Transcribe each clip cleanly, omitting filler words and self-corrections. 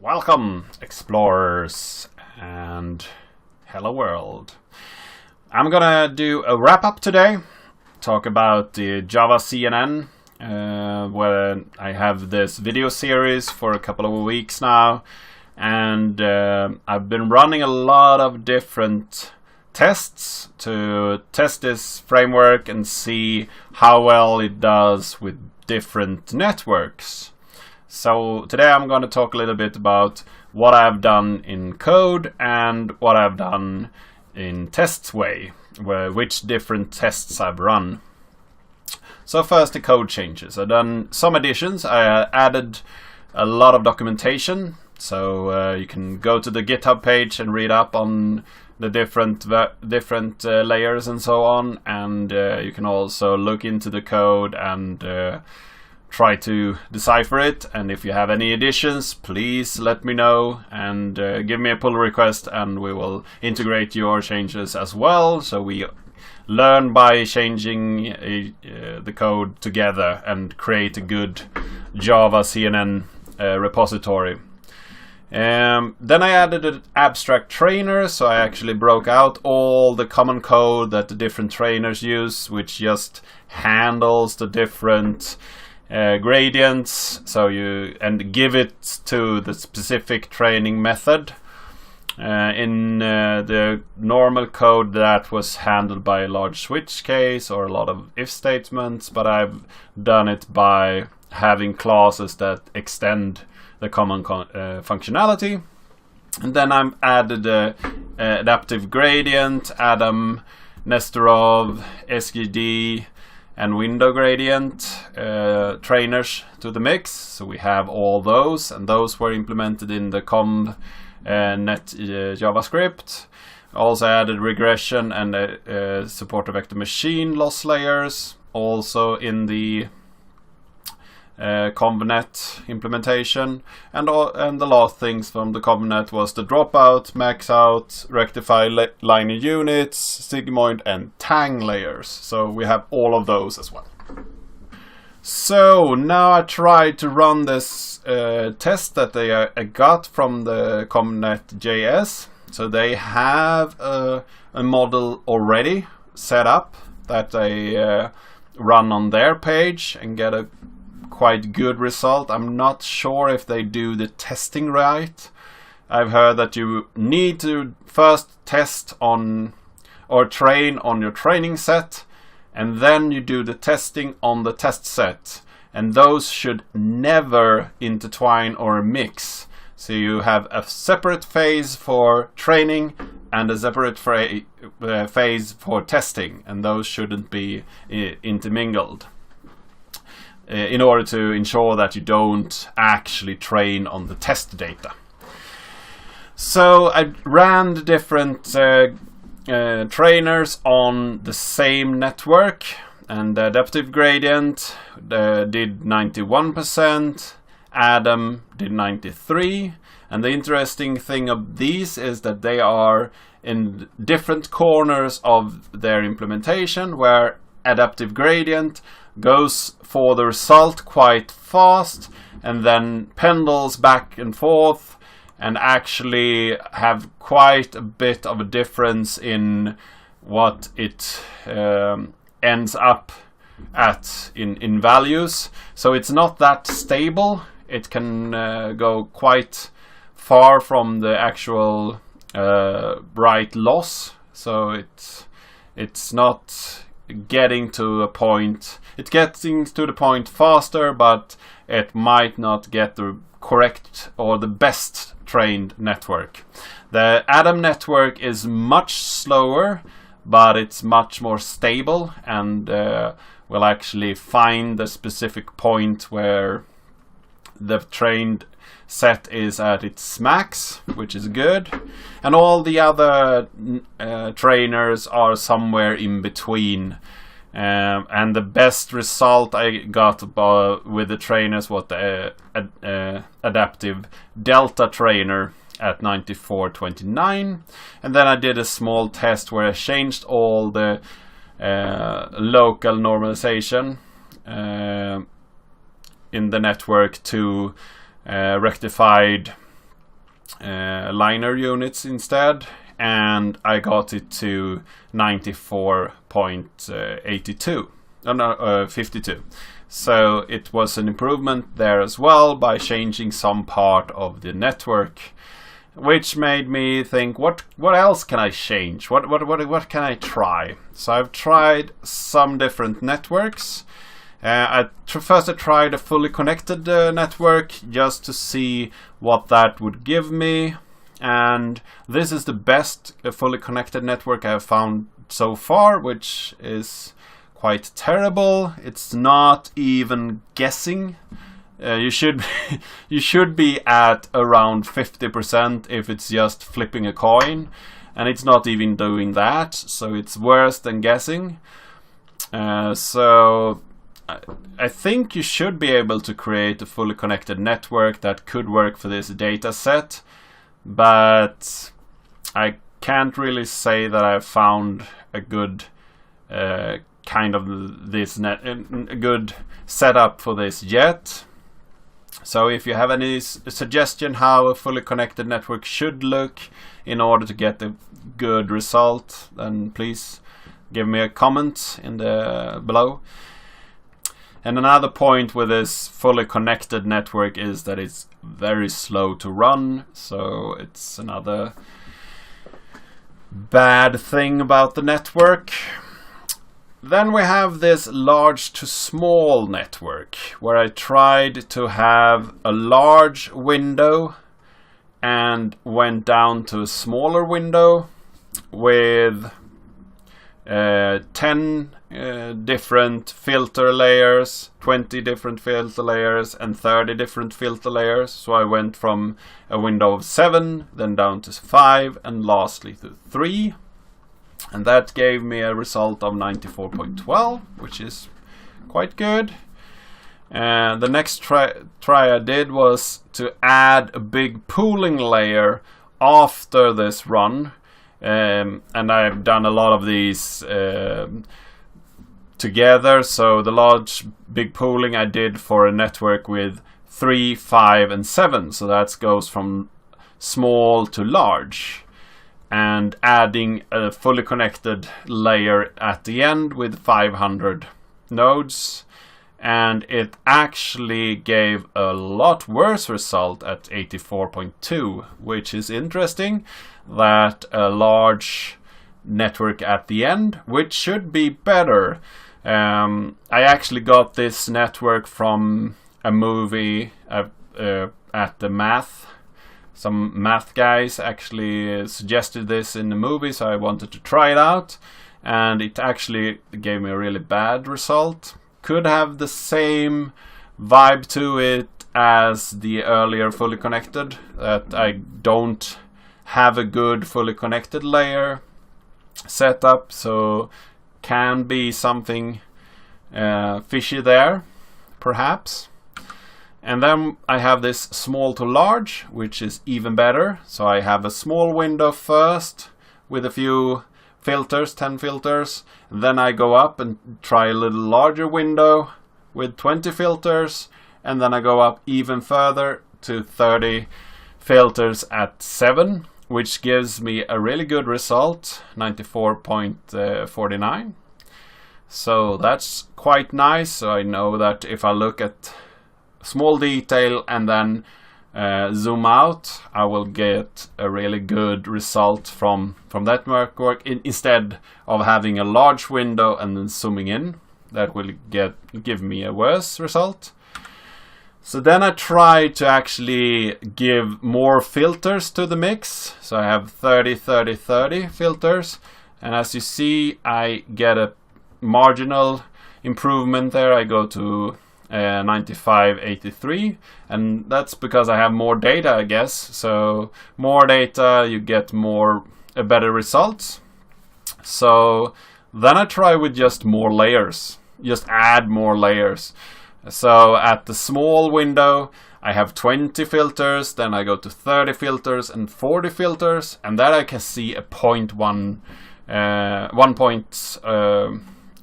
Welcome, explorers, and hello world. I'm gonna do a wrap-up today, talk about the Java CNN, where I have this video series for a couple of weeks now, and I've been running a lot of different tests to test this framework and see how well it does with different networks. So today I'm going to talk a little bit about what I've done in code and what I've done in test way, which different tests I've run. So first, the code changes. I've done some additions. I added a lot of documentation, so you can go to the GitHub page and read up on the different layers and so on, and you can also look into the code and try to decipher it. And if you have any additions, please let me know and give me a pull request, and we will integrate your changes as well, so we learn by changing the code together and create a good Java CNN repository. Then I added an abstract trainer, so I actually broke out all the common code that the different trainers use, which just handles the different gradients, and give it to the specific training method. In the normal code, that was handled by a large switch case or a lot of if statements, but I've done it by having clauses that extend the common functionality. And then I've added adaptive gradient, Adam, Nesterov, SGD, and window gradient trainers to the mix. So we have all those, and those were implemented in the conv net JavaScript. Also added regression and support of vector machine loss layers, also in the convnet implementation. And the last things from the convnet was the dropout, max out, rectify linear units, sigmoid, and tang layers. So we have all of those as well. So now I tried to run this test that I got from the convnet.js. So they have a model already set up that I run on their page and get a quite good result. I'm not sure if they do the testing right. I've heard that you need to first test on or train on your training set, and then you do the testing on the test set, and those should never intertwine or mix. So you have a separate phase for training and a separate phase for testing, and those shouldn't be intermingled, in order to ensure that you don't actually train on the test data. So I ran the different trainers on the same network, and the adaptive gradient did 91%, Adam did 93%, and the interesting thing of these is that they are in different corners of their implementation, where adaptive gradient goes for the result quite fast and then pendles back and forth, and actually have quite a bit of a difference in what it ends up at in values. So it's not that stable. It can go quite far from the actual right loss. So it's not getting to a point. It's getting to the point faster, but it might not get the correct or the best trained network. The Adam network is much slower, but it's much more stable, and will actually find the specific point where the trained set is at its max, which is good. And all the other trainers are somewhere in between. And the best result I got with the trainers was the adaptive delta trainer at 94.29. And then I did a small test where I changed all the local normalization in the network to rectified liner units instead, and I got it to 94.82. 52. So it was an improvement there as well by changing some part of the network, which made me think, what else can I change? What can I try? So I've tried some different networks. First I tried a fully connected network just to see what that would give me, and this is the best fully connected network I've found so far, which is quite terrible. It's not even guessing. You should be at around 50% if it's just flipping a coin, and it's not even doing that, so it's worse than guessing. So I think you should be able to create a fully connected network that could work for this data set, but I can't really say that I've found a good kind of a good setup for this yet. So if you have any suggestion how a fully connected network should look in order to get a good result, then please give me a comment in the below. And another point with this fully connected network is that it's very slow to run, so it's another bad thing about the network. Then we have this large to small network, where I tried to have a large window and went down to a smaller window with 10 different filter layers, 20 different filter layers, and 30 different filter layers. So I went from a window of 7, then down to 5, and lastly to 3. And that gave me a result of 94.12, which is quite good. And the next try I did was to add a big pooling layer after this run. And I've done a lot of these together. So the large big pooling I did for a network with 3, 5, and 7. So that goes from small to large. And adding a fully connected layer at the end with 500 nodes. And it actually gave a lot worse result at 84.2, which is interesting, that a large network at the end, which should be better. I actually got this network from a movie at the math. Some math guys actually suggested this in the movie, so I wanted to try it out, and it actually gave me a really bad result. Could have the same vibe to it as the earlier fully connected, that I don't have a good fully connected layer set up, so can be something fishy there, perhaps. And then I have this small to large, which is even better. So I have a small window first with a few filters, 10 filters. Then I go up and try a little larger window with 20 filters. And then I go up even further to 30 filters at 7, which gives me a really good result, 94.49. So that's quite nice. So I know that if I look at small detail and then zoom out, I will get a really good result from that network instead of having a large window and then zooming in. That will give me a worse result. So then I try to actually give more filters to the mix. So I have 30, 30, 30 filters, and as you see, I get a marginal improvement there. I go to 95.83, and that's because I have more data, I guess. So more data, you get better results. So then I try with just more layers, just add more layers. So at the small window I have 20 filters, then I go to 30 filters and 40 filters, and there I can see a 1 point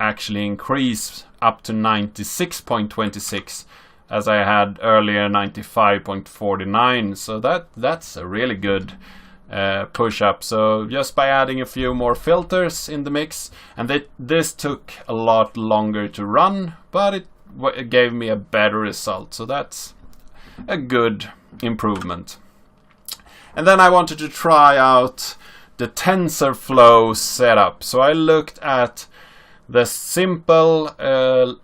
actually increase up to 96.26, as I had earlier 95.49. So that's a really good push up. So just by adding a few more filters in the mix, and this took a lot longer to run, but it gave me a better result. So that's a good improvement. And then I wanted to try out the TensorFlow setup. So I looked at the simple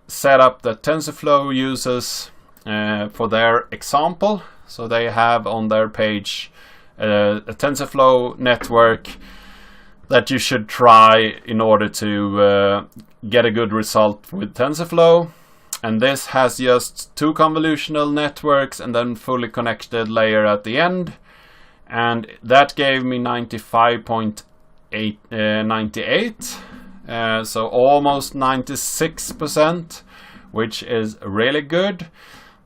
setup that TensorFlow uses for their example. So they have on their page a TensorFlow network that you should try in order to get a good result with TensorFlow. And this has just 2 convolutional networks and then fully connected layer at the end. And that gave me 95.98, so almost 96%, which is really good.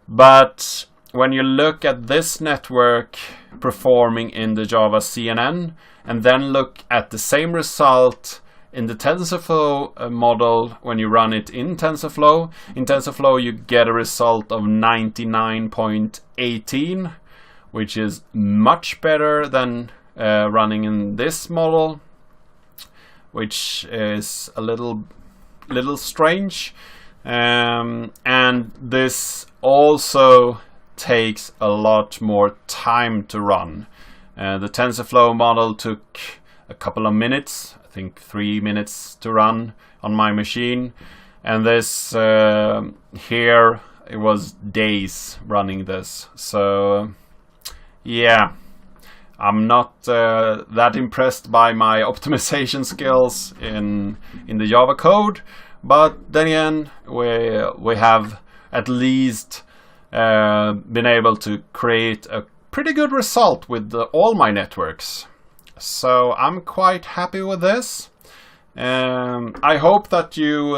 But when you look at this network performing in the Java CNN and then look at the same result in the TensorFlow model, when you run it in TensorFlow you get a result of 99.18, which is much better than running in this model, which is a little strange. And this also takes a lot more time to run. The TensorFlow model took a couple of minutes, I think 3 minutes to run on my machine, and this here, it was days running this. So yeah, I'm not that impressed by my optimization skills in the Java code, but then again, we have at least been able to create a pretty good result with all my networks. So I'm quite happy with this. I hope that you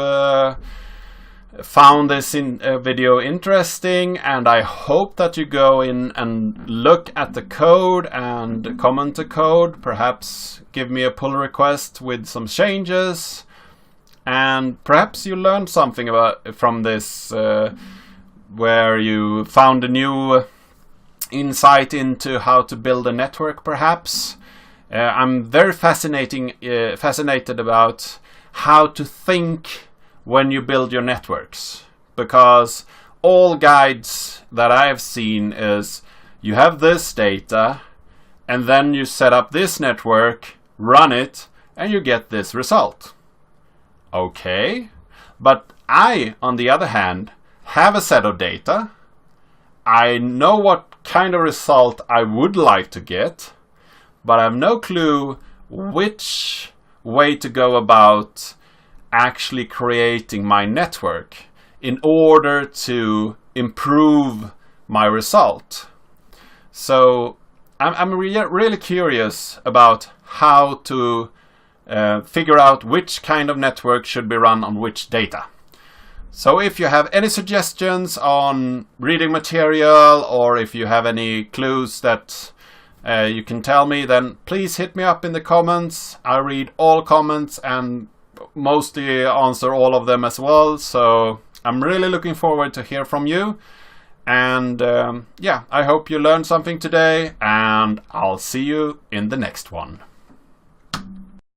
found this video interesting, and I hope that you go in and look at the code and comment the code, perhaps give me a pull request with some changes, and perhaps you learned something from this, where you found a new insight into how to build a network perhaps. I'm very fascinated about how to think when you build your networks, because all guides that I have seen is you have this data and then you set up this network, run it, and you get this result. Okay, but I, on the other hand, have a set of data. I know what kind of result I would like to get, but I have no clue which way to go about actually creating my network in order to improve my result. So I'm really curious about how to figure out which kind of network should be run on which data. So if you have any suggestions on reading material, or if you have any clues that you can tell me, then please hit me up in the comments. I read all comments and mostly answer all of them as well. So I'm really looking forward to hear from you. And yeah, I hope you learned something today, and I'll see you in the next one.